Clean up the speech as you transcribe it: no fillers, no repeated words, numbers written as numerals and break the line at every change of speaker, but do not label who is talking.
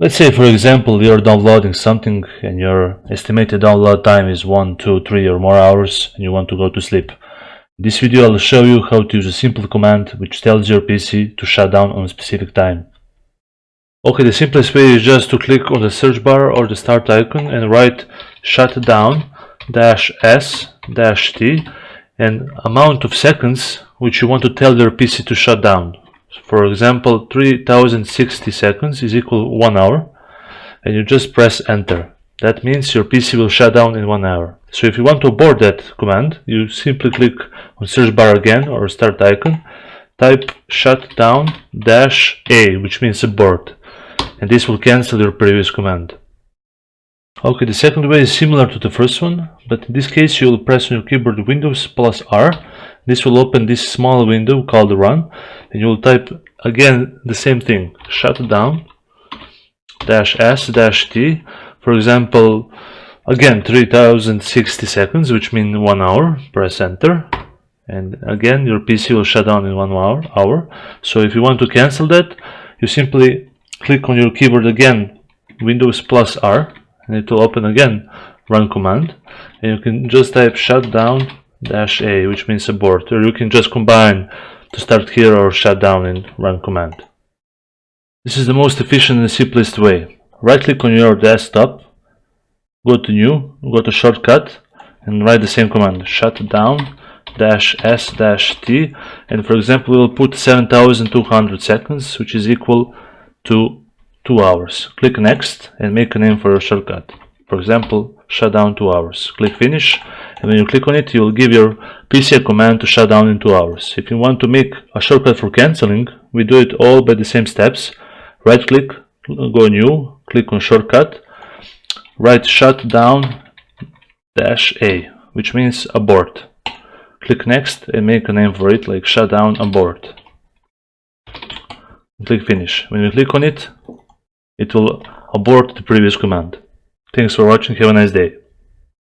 Let's say, for example, you're downloading something and your estimated download time is 1, 2, 3 or more hours and you want to go to sleep. In this video I'll show you how to use a simple command which tells your PC to shut down on a specific time. Okay, the simplest way is just to click on the search bar or the start icon and write shutdown -s-t and amount of seconds which you want to tell your PC to shut down. For example, 3060 seconds is equal to 1 hour, and you just press enter. That means your PC will shut down in 1 hour. So if you want to abort that command, you simply click on search bar again or start icon, type shutdown-a, which means abort, and this will cancel your previous command. Okay, the second way is similar to the first one, but in this case you will press on your keyboard Windows plus R. This will open this small window called run, and you will type again the same thing, shutdown-s-t, for example, again 3060 seconds, which means 1 hour, press enter, and again your PC will shut down in 1 hour. So if you want to cancel that, you simply click on your keyboard again, Windows plus R, and it will open again run command, and you can just type shutdown-a, which means abort, or you can just combine to start here or shut down in run command. This is the most efficient and simplest way. Right click on your desktop, go to new, go to shortcut and write the same command, shutdown-s-t, and for example we'll put 7200 seconds, which is equal to 2 hours. Click next and make a name for your shortcut. For example, shutdown 2 hours. Click finish, and when you click on it, you will give your PC a command to shut down in 2 hours. If you want to make a shortcut for cancelling, we do it all by the same steps. Right click, go new, click on shortcut, write shutdown-a, which means abort. Click next and make a name for it like shutdown abort. Click finish. When you click on it, it will abort the previous command. Thanks for watching, have a nice day.